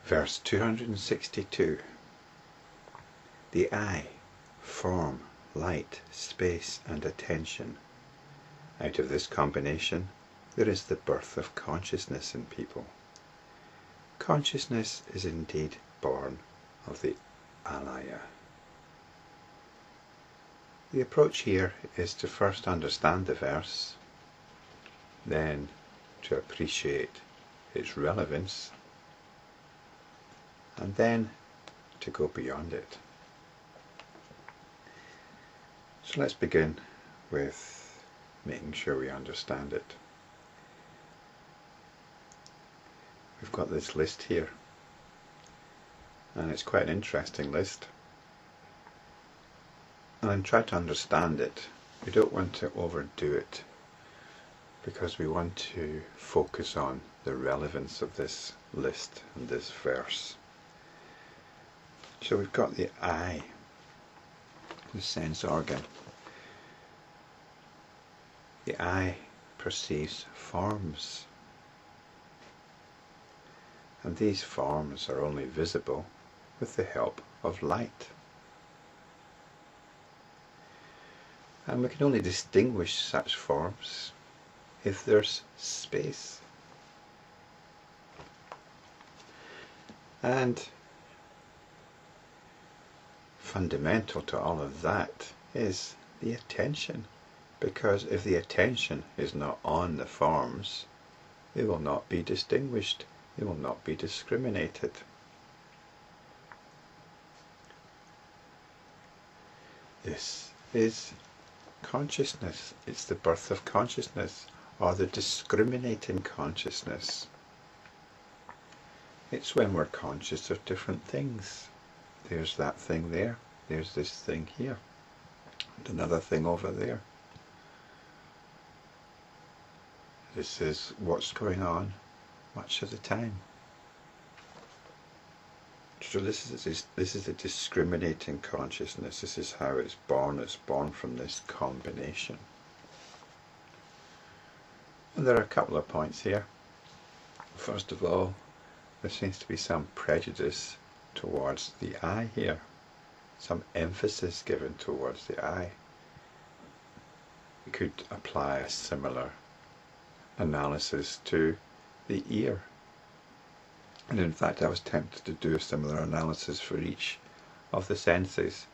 Verse 262. The I, form, light, space and attention. Out of this combination there is the birth of consciousness in people. Consciousness is indeed born of the Alaya. The approach here is to first understand the verse, then to appreciate its relevance, and then to go beyond it. So let's begin with making sure we understand it. We've got this list here, and it's quite an interesting list. And try to understand it. We don't want to overdo it, because we want to focus on the relevance of this list and this verse. So we've got the I, the sense organ. The I perceives forms, and these forms are only visible with the help of light. And we can only distinguish such forms if there's space. And fundamental to all of that is the attention, because if the attention is not on the forms, they will not be distinguished, they will not be discriminated. This is consciousness. It's the birth of consciousness, or the discriminating consciousness. It's when we're conscious of different things. There's that thing there, there's this thing here, and another thing over there. This is what's going on much of the time. So this is a discriminating consciousness. This is how it's born. It's born from this combination. And there are a couple of points here. First of all, there seems to be some prejudice towards the I here, some emphasis given towards the I. We could apply a similar analysis to the ear. And in fact I was tempted to do a similar analysis for each of the senses.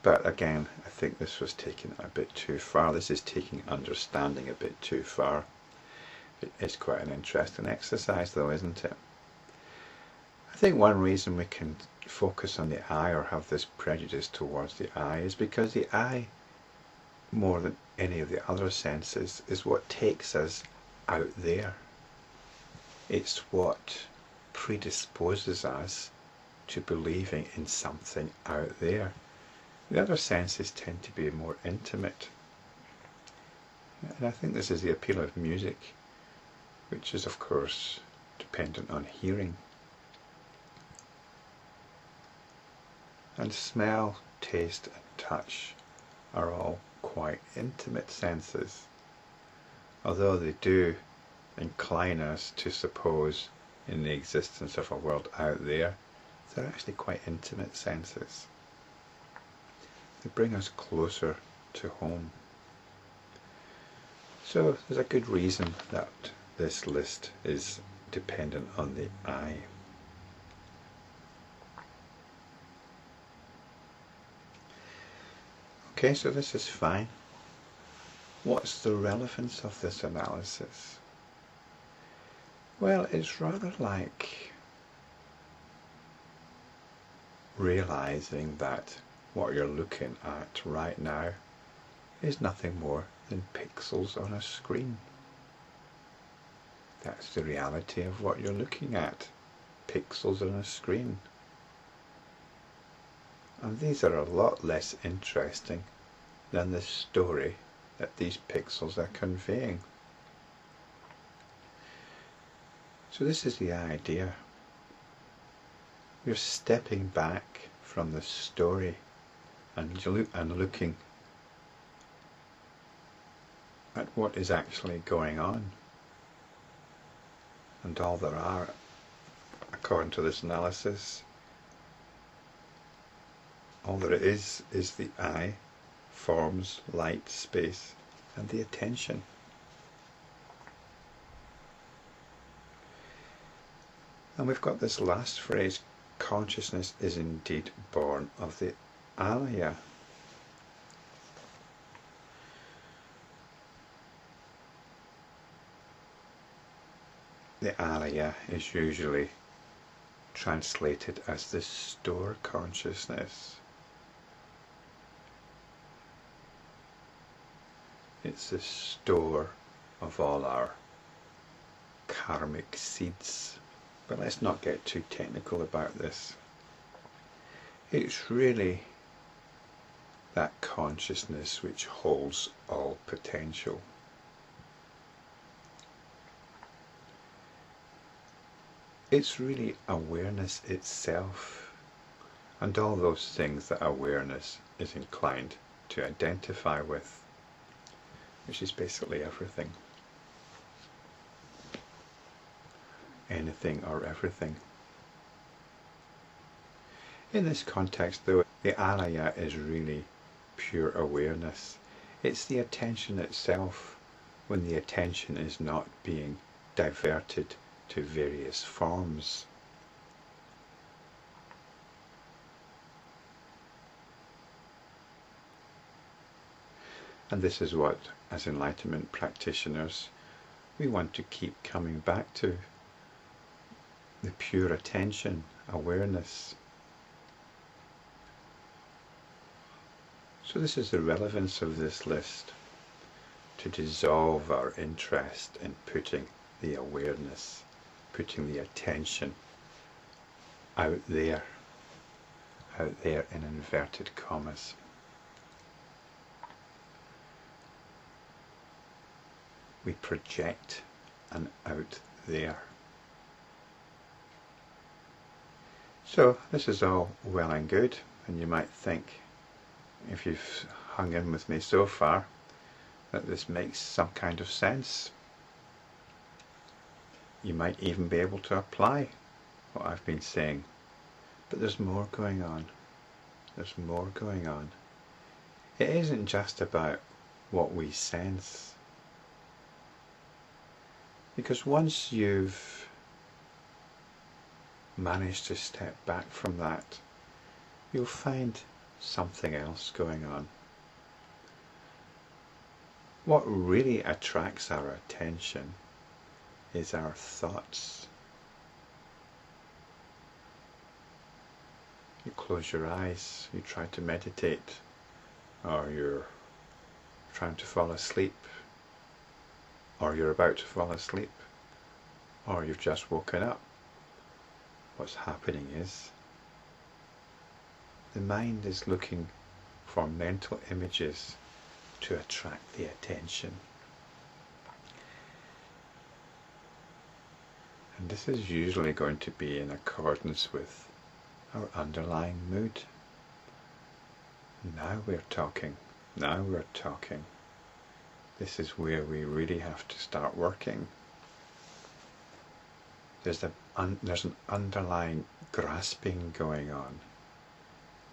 But again, I think this was taken a bit too far. This is taking understanding a bit too far. It is quite an interesting exercise though, isn't it? I think one reason we can focus on the I or have this prejudice towards the I is because the I, more than any of the other senses, is what takes us out there. It's what predisposes us to believing in something out there. The other senses tend to be more intimate. And I think this is the appeal of music, which is of course dependent on hearing. And smell, taste and touch are all quite intimate senses, although they do incline us to suppose in the existence of a world out there. They're actually quite intimate senses. They bring us closer to home. So there's a good reason that this list is dependent on the I. Okay, so this is fine. What's the relevance of this analysis? Well, it's rather like realizing that what you're looking at right now is nothing more than pixels on a screen. That's the reality of what you're looking at. Pixels on a screen. And these are a lot less interesting than the story that these pixels are conveying. So this is the idea. You're stepping back from the story and looking at what is actually going on. And all there are according to this analysis, all that it is the I, forms, light, space, and the attention. And we've got this last phrase, consciousness is indeed born of the Alaya. The Alaya is usually translated as the store consciousness. It's the store of all our karmic seeds. But let's not get too technical about this. It's really that consciousness which holds all potential. It's really awareness itself, and all those things that awareness is inclined to identify with, which is basically everything. Anything or everything. In this context, though, the Alaya is really pure awareness. It's the attention itself, when the attention is not being diverted to various forms. And this is what, as enlightenment practitioners, we want to keep coming back to. The pure attention, awareness. So this is the relevance of this list, to dissolve our interest in putting the awareness, putting the attention out there in inverted commas. We project an out there. So this is all well and good, and you might think, if you've hung in with me so far, that this makes some kind of sense. You might even be able to apply what I've been saying. But there's more going on. There's more going on. It isn't just about what we sense. Because once you've manage to step back from that, you'll find something else going on. What really attracts our attention is our thoughts. You close your eyes, you try to meditate, or you're trying to fall asleep, or you're about to fall asleep, or you've just woken up. What's happening is the mind is looking for mental images to attract the attention. And this is usually going to be in accordance with our underlying mood. Now we're talking. Now we're talking. This is where we really have to start working. There's an underlying grasping going on.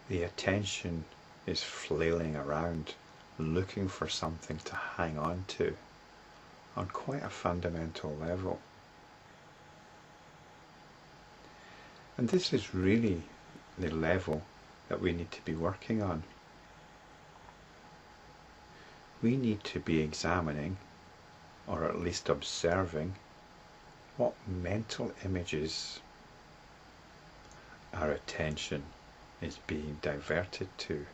The attention is flailing around, looking for something to hang on to on quite a fundamental level. And this is really the level that we need to be working on. We need to be examining, or at least observing, what mental images our attention is being diverted to.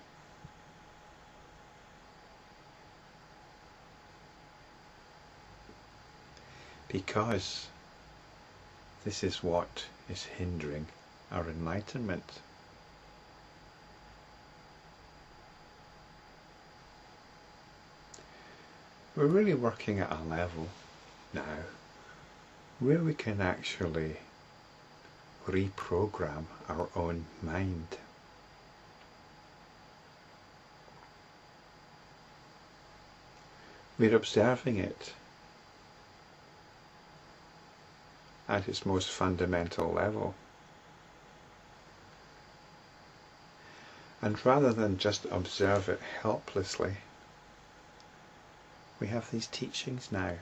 Because this is what is hindering our enlightenment. We're really working at a level now where we can actually reprogram our own mind. We're observing it, at its most fundamental level. And rather than just observe it helplessly, we have these teachings now.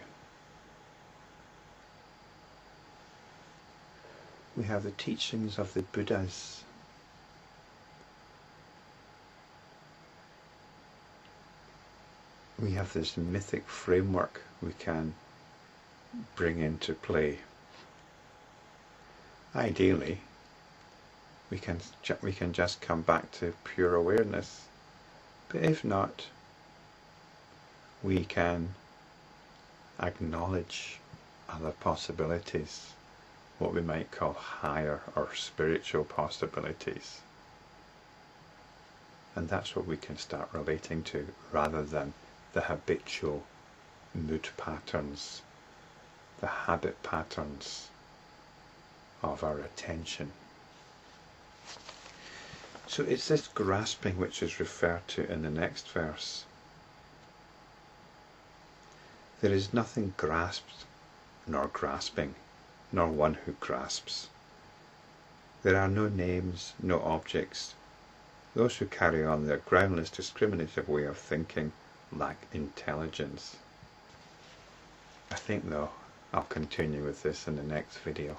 We have the teachings of the Buddhas. We have this mythic framework we can bring into play. Ideally, we can just come back to pure awareness, but if not, we can acknowledge other possibilities, what we might call higher or spiritual possibilities. And that's what we can start relating to, rather than the habitual mood patterns, the habit patterns of our attention. So it's this grasping which is referred to in the next verse. There is nothing grasped nor grasping, nor one who grasps. There are no names, no objects. Those who carry on their groundless, discriminative way of thinking lack intelligence. I think though I'll continue with this in the next video.